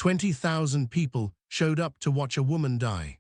20,000 people showed up to watch a woman die.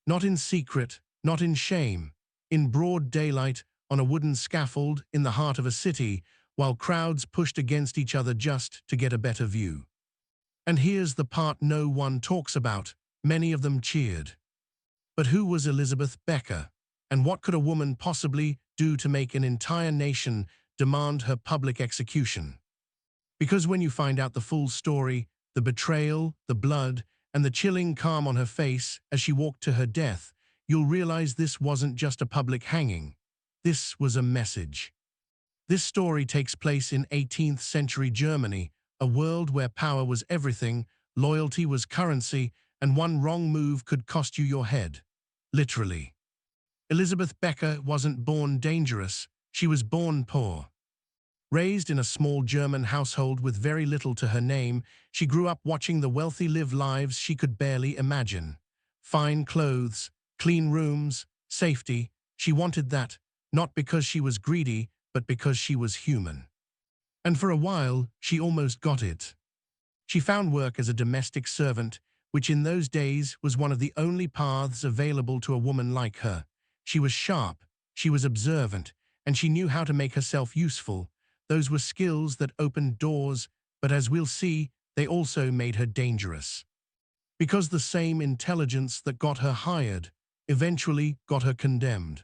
Not in secret, not in shame, in broad daylight on a wooden scaffold in the heart of a city, while crowds pushed against each other just to get a better view. And here's the part no one talks about. Many of them cheered. But who was Elisabeth Becker? And what could a woman possibly do to make an entire nation demand her public execution? Because when you find out the full story, the betrayal, the blood, and the chilling calm on her face as she walked to her death, you'll realize this wasn't just a public hanging. This was a message. This story takes place in 18th century Germany, a world where power was everything, loyalty was currency, and one wrong move could cost you your head. Literally. Elisabeth Becker wasn't born dangerous, she was born poor. Raised in a small German household with very little to her name, she grew up watching the wealthy live lives she could barely imagine. Fine clothes, clean rooms, safety. She wanted that, not because she was greedy, but because she was human. And for a while, she almost got it. She found work as a domestic servant, which in those days was one of the only paths available to a woman like her. She was sharp, she was observant, and she knew how to make herself useful. Those were skills that opened doors, but as we'll see, they also made her dangerous. Because the same intelligence that got her hired eventually got her condemned.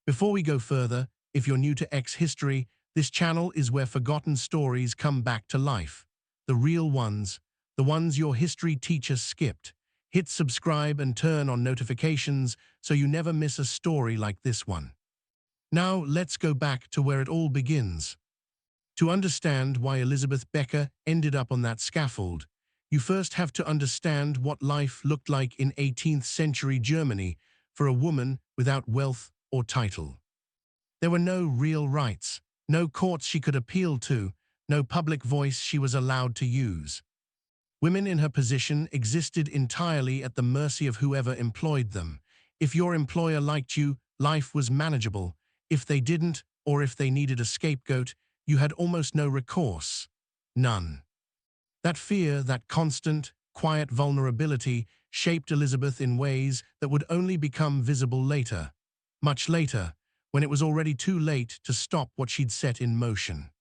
Before we go further, if you're new to X History, this channel is where forgotten stories come back to life. The real ones, the ones your history teacher skipped. Hit subscribe and turn on notifications so you never miss a story like this one. Now let's go back to where it all begins. To understand why Elisabeth Becker ended up on that scaffold, you first have to understand what life looked like in 18th century Germany for a woman without wealth or title. There were no real rights, no courts she could appeal to, no public voice she was allowed to use. Women in her position existed entirely at the mercy of whoever employed them. If your employer liked you, life was manageable. If they didn't, or if they needed a scapegoat, you had almost no recourse. None. That fear, that constant, quiet vulnerability, shaped Elisabeth in ways that would only become visible later. Much later, when it was already too late to stop what she'd set in motion.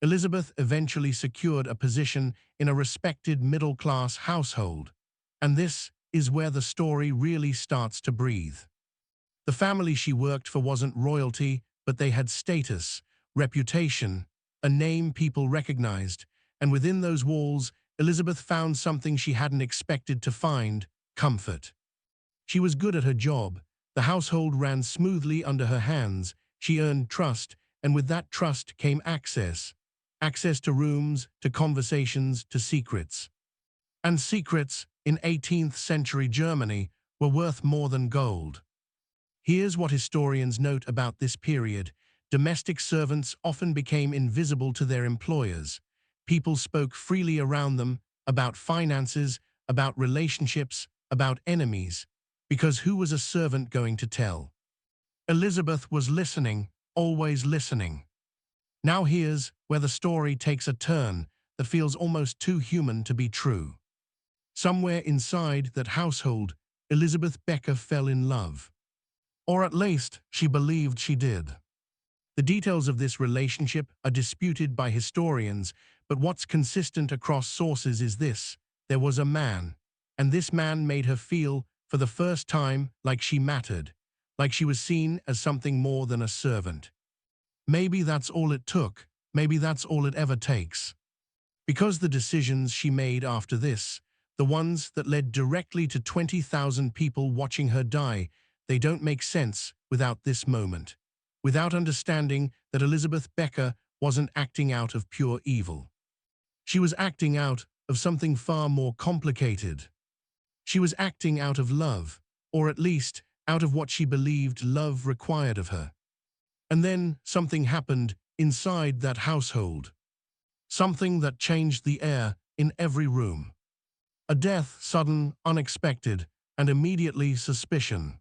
Elisabeth eventually secured a position in a respected middle-class household, and this is where the story really starts to breathe. The family she worked for wasn't royalty, but they had status, reputation, a name people recognized, and within those walls, Elisabeth found something she hadn't expected to find: comfort. She was good at her job, the household ran smoothly under her hands, she earned trust, and with that trust came access. Access to rooms, to conversations, to secrets. And secrets, in 18th century Germany, were worth more than gold. Here's what historians note about this period. Domestic servants often became invisible to their employers. People spoke freely around them, about finances, about relationships, about enemies, because who was a servant going to tell? Elisabeth was listening, always listening. Now here's where the story takes a turn that feels almost too human to be true. Somewhere inside that household, Elisabeth Becker fell in love. Or at least, she believed she did. The details of this relationship are disputed by historians, but what's consistent across sources is this: there was a man, and this man made her feel, for the first time, like she mattered, like she was seen as something more than a servant. Maybe that's all it took, maybe that's all it ever takes. Because the decisions she made after this, the ones that led directly to 20,000 people watching her die, they don't make sense without this moment. Without understanding that Elisabeth Becker wasn't acting out of pure evil. She was acting out of something far more complicated. She was acting out of love, or at least out of what she believed love required of her. And then something happened inside that household. Something that changed the air in every room. A death, sudden, unexpected, and immediately suspicion.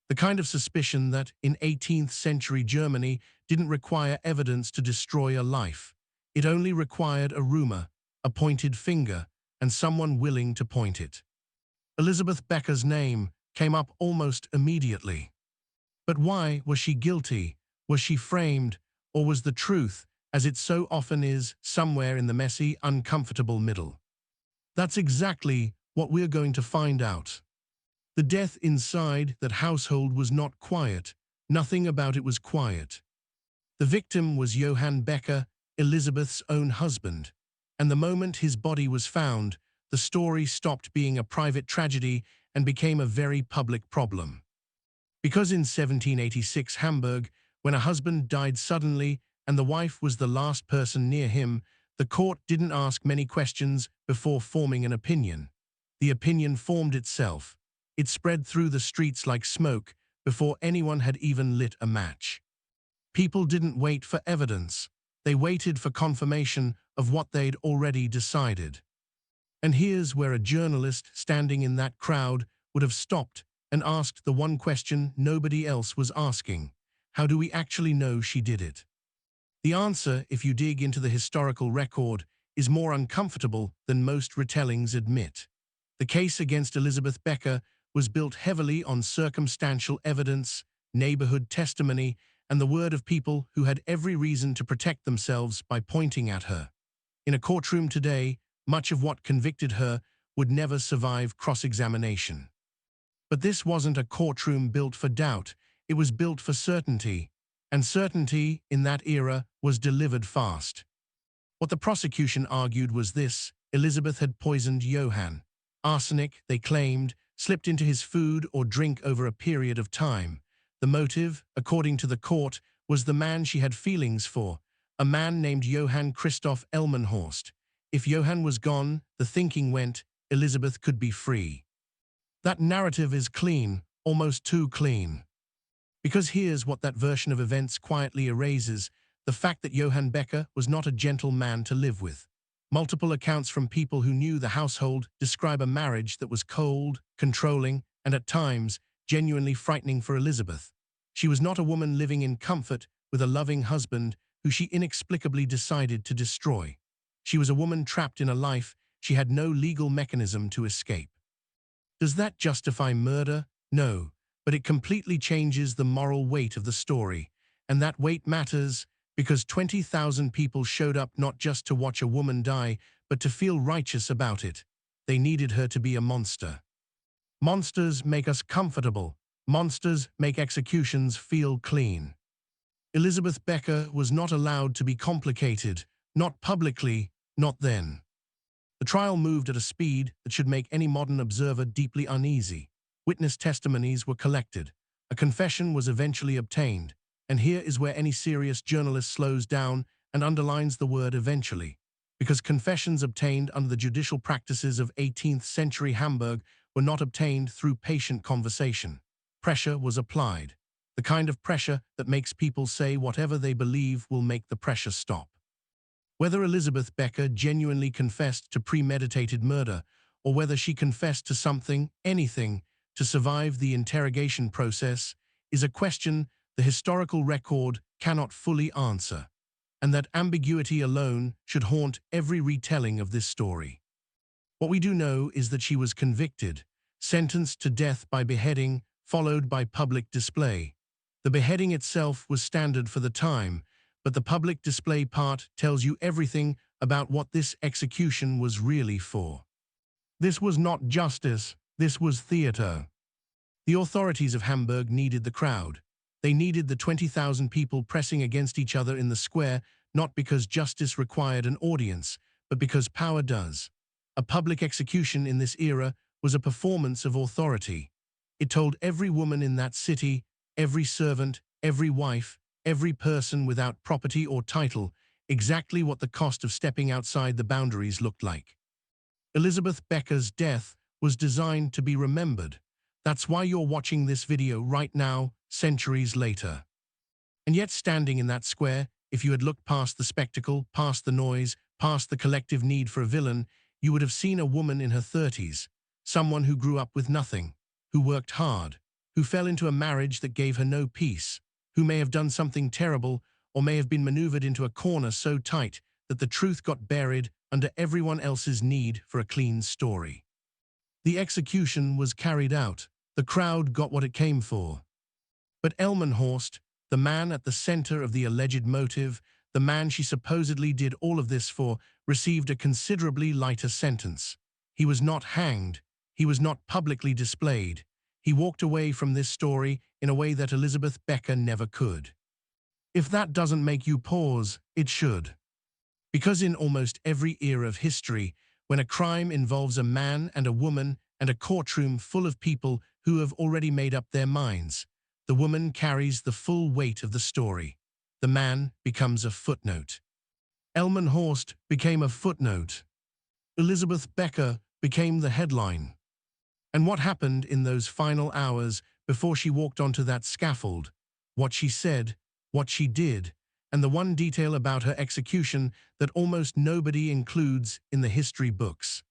The kind of suspicion that, in 18th century Germany, didn't require evidence to destroy a life. It only required a rumor, a pointed finger, and someone willing to point it. Elisabeth Becker's name came up almost immediately. But why was she guilty? Was she framed? Or was the truth, as it so often is, somewhere in the messy, uncomfortable middle? That's exactly what we're going to find out. The death inside that household was not quiet. Nothing about it was quiet. The victim was Johann Becker, Elisabeth's own husband. And the moment his body was found, the story stopped being a private tragedy and became a very public problem. Because in 1786 Hamburg, when a husband died suddenly and the wife was the last person near him, the court didn't ask many questions before forming an opinion. The opinion formed itself. It spread through the streets like smoke before anyone had even lit a match. People didn't wait for evidence. They waited for confirmation of what they'd already decided. And here's where a journalist standing in that crowd would have stopped and asked the one question nobody else was asking. How do we actually know she did it? The answer, if you dig into the historical record, is more uncomfortable than most retellings admit. The case against Elisabeth Becker was built heavily on circumstantial evidence, neighborhood testimony, and the word of people who had every reason to protect themselves by pointing at her. In a courtroom today, much of what convicted her would never survive cross-examination. But this wasn't a courtroom built for doubt, it was built for certainty, and certainty in that era was delivered fast. What the prosecution argued was this: Elisabeth had poisoned Johann. Arsenic, they claimed, slipped into his food or drink over a period of time. The motive, according to the court, was the man she had feelings for, a man named Johann Christoph Elmenhorst. If Johann was gone, the thinking went, Elisabeth could be free. That narrative is clean, almost too clean. Because here's what that version of events quietly erases: the fact that Johann Becker was not a gentle man to live with. Multiple accounts from people who knew the household describe a marriage that was cold, controlling, and at times genuinely frightening for Elisabeth. She was not a woman living in comfort with a loving husband who she inexplicably decided to destroy. She was a woman trapped in a life she had no legal mechanism to escape. Does that justify murder? No, but it completely changes the moral weight of the story. And that weight matters because 20,000 people showed up not just to watch a woman die, but to feel righteous about it. They needed her to be a monster. Monsters make us comfortable. Monsters make executions feel clean. Elisabeth Becker was not allowed to be complicated, not publicly, not then. The trial moved at a speed that should make any modern observer deeply uneasy. Witness testimonies were collected. A confession was eventually obtained. And here is where any serious journalist slows down and underlines the word eventually. Because confessions obtained under the judicial practices of 18th century Hamburg were not obtained through patient conversation. Pressure was applied. The kind of pressure that makes people say whatever they believe will make the pressure stop. Whether Elisabeth Becker genuinely confessed to premeditated murder, or whether she confessed to something, anything, to survive the interrogation process, is a question the historical record cannot fully answer, and that ambiguity alone should haunt every retelling of this story. What we do know is that she was convicted, sentenced to death by beheading, followed by public display. The beheading itself was standard for the time, but the public display part tells you everything about what this execution was really for. This was not justice, this was theater. The authorities of Hamburg needed the crowd. They needed the 20,000 people pressing against each other in the square, not because justice required an audience, but because power does. A public execution in this era was a performance of authority. It told every woman in that city, every servant, every wife, every person without property or title, exactly what the cost of stepping outside the boundaries looked like. Elisabeth Becker's death was designed to be remembered. That's why you're watching this video right now, centuries later. And yet, standing in that square, if you had looked past the spectacle, past the noise, past the collective need for a villain, you would have seen a woman in her 30s, someone who grew up with nothing, who worked hard, who fell into a marriage that gave her no peace, who may have done something terrible or may have been maneuvered into a corner so tight that the truth got buried under everyone else's need for a clean story. The execution was carried out. The crowd got what it came for. But Elmenhorst, the man at the center of the alleged motive, the man she supposedly did all of this for, received a considerably lighter sentence. He was not hanged. He was not publicly displayed. He walked away from this story in a way that Elisabeth Becker never could. If that doesn't make you pause, it should. Because in almost every era of history, when a crime involves a man and a woman and a courtroom full of people who have already made up their minds, the woman carries the full weight of the story. The man becomes a footnote. Elmenhorst became a footnote. Elisabeth Becker became the headline. And what happened in those final hours before she walked onto that scaffold, what she said, what she did, and the one detail about her execution that almost nobody includes in the history books.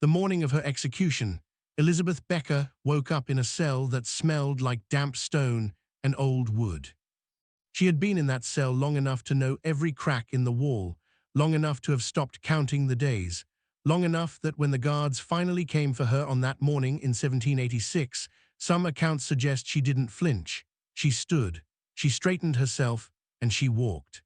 The morning of her execution, Elisabeth Becker woke up in a cell that smelled like damp stone and old wood. She had been in that cell long enough to know every crack in the wall, long enough to have stopped counting the days, long enough that when the guards finally came for her on that morning in 1786, some accounts suggest she didn't flinch. She stood, she straightened herself, and she walked.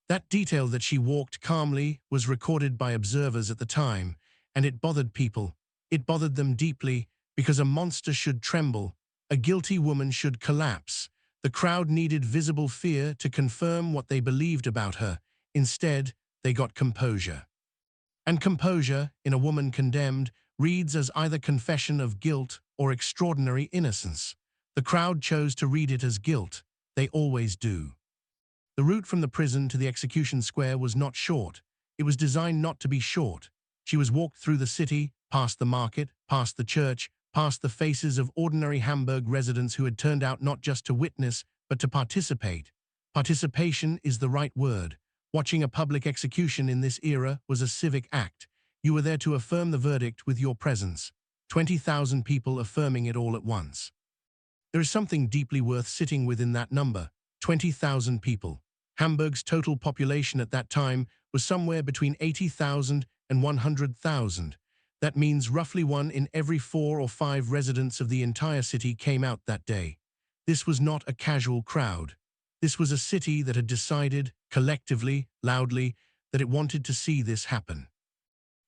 That detail that she walked calmly was recorded by observers at the time, and it bothered people. It bothered them deeply because a monster should tremble, a guilty woman should collapse. The crowd needed visible fear to confirm what they believed about her. Instead, they got composure. And composure, in a woman condemned, reads as either confession of guilt or extraordinary innocence. The crowd chose to read it as guilt. They always do. The route from the prison to the execution square was not short. It was designed not to be short. She was walked through the city, past the market, past the church, past the faces of ordinary Hamburg residents who had turned out not just to witness, but to participate. Participation is the right word. Watching a public execution in this era was a civic act. You were there to affirm the verdict with your presence. 20,000 people affirming it all at once. There is something deeply worth sitting with in that number. 20,000 people. Hamburg's total population at that time was somewhere between 80,000 and 100,000. That means roughly 1 in every 4 or 5 residents of the entire city came out that day. This was not a casual crowd. This was a city that had decided, collectively, loudly, that it wanted to see this happen.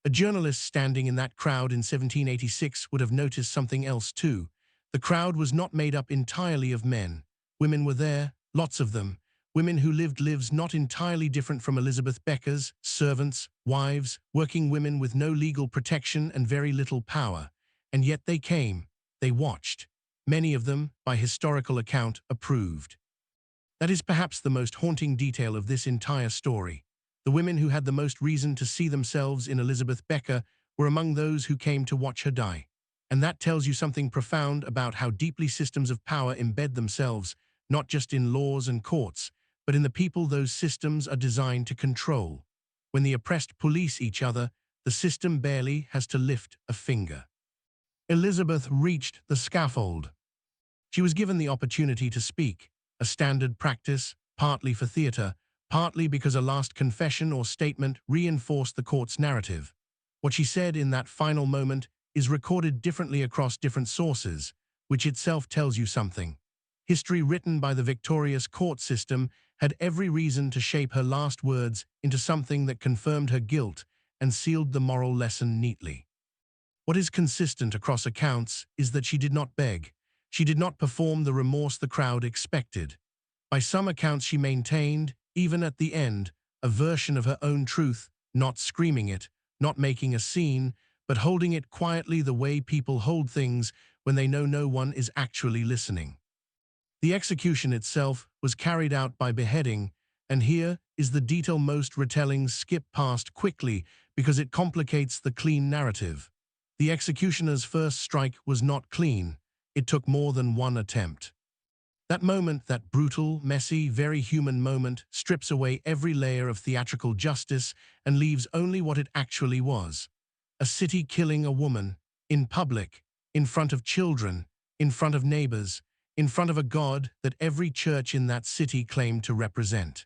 A journalist standing in that crowd in 1786 would have noticed something else too. The crowd was not made up entirely of men. Women were there, lots of them. Women who lived lives not entirely different from Elisabeth Becker's, servants, wives, working women with no legal protection and very little power. And yet they came, they watched. Many of them, by historical account, approved. That is perhaps the most haunting detail of this entire story. The women who had the most reason to see themselves in Elisabeth Becker were among those who came to watch her die. And that tells you something profound about how deeply systems of power embed themselves, not just in laws and courts, but in the people those systems are designed to control. When the oppressed police each other, the system barely has to lift a finger. Elisabeth reached the scaffold. She was given the opportunity to speak, a standard practice, partly for theater, partly because a last confession or statement reinforced the court's narrative. What she said in that final moment is recorded differently across different sources, which itself tells you something. History written by the victorious court system had every reason to shape her last words into something that confirmed her guilt and sealed the moral lesson neatly. What is consistent across accounts is that she did not beg. She did not perform the remorse the crowd expected. By some accounts she maintained, even at the end, a version of her own truth, not screaming it, not making a scene, but holding it quietly the way people hold things when they know no one is actually listening. The execution itself was carried out by beheading, and here is the detail most retellings skip past quickly because it complicates the clean narrative. The executioner's first strike was not clean. It took more than one attempt. That moment, that brutal, messy, very human moment, strips away every layer of theatrical justice and leaves only what it actually was. A city killing a woman, in public, in front of children, in front of neighbors, in front of a god that every church in that city claimed to represent.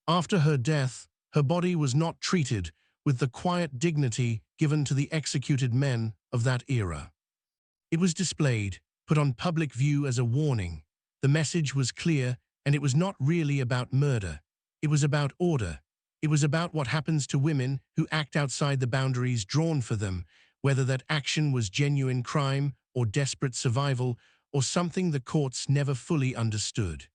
After her death, her body was not treated with the quiet dignity given to the executed men of that era. It was displayed, put on public view as a warning. The message was clear, and it was not really about murder. It was about order. It was about what happens to women who act outside the boundaries drawn for them, whether that action was genuine crime or desperate survival or something the courts never fully understood.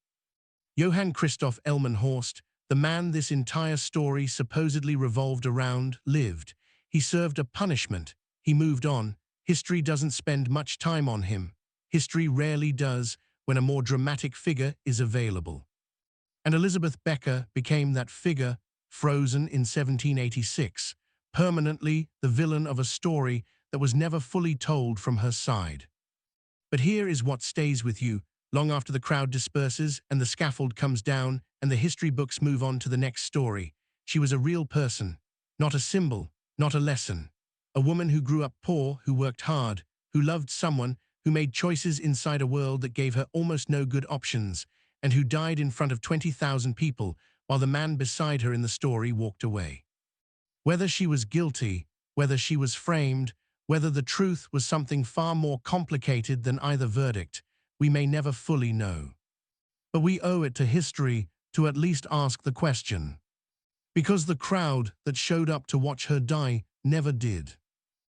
Johann Christoph Elmenhorst, the man this entire story supposedly revolved around, lived. He served a punishment. He moved on. History doesn't spend much time on him. History rarely does when a more dramatic figure is available. And Elisabeth Becker became that figure, frozen in 1786, permanently the villain of a story that was never fully told from her side. But here is what stays with you, long after the crowd disperses and the scaffold comes down and the history books move on to the next story. She was a real person, not a symbol, not a lesson. A woman who grew up poor, who worked hard, who loved someone, who made choices inside a world that gave her almost no good options, and who died in front of 20,000 people while the man beside her in the story walked away. Whether she was guilty, whether she was framed, whether the truth was something far more complicated than either verdict, we may never fully know. But we owe it to history to at least ask the question. Because the crowd that showed up to watch her die never did.